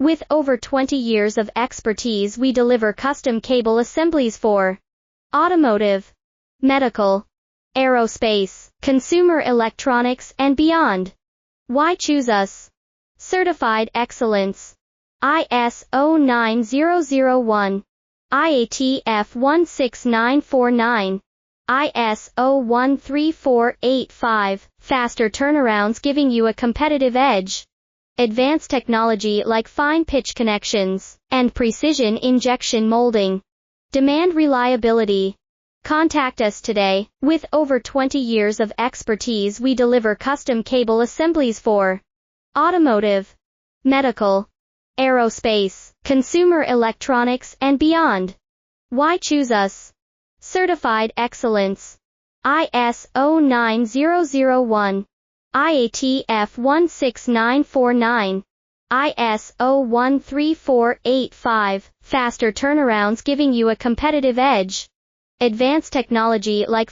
With over 20 years of expertise, we deliver custom cable assemblies for automotive, medical, aerospace, consumer electronics, and beyond. Why choose us? Certified excellence. ISO 9001, IATF 16949, ISO 13485, faster turnarounds giving you a competitive edge. Advanced technology like fine pitch connections and precision injection molding. Demand reliability. Contact us today. With over 20 years of expertise, we deliver custom cable assemblies for automotive, medical, aerospace, consumer electronics, and beyond. Why choose us? Certified excellence. ISO 9001, IATF 16949, ISO 13485, faster turnarounds giving you a competitive edge. Advanced technology like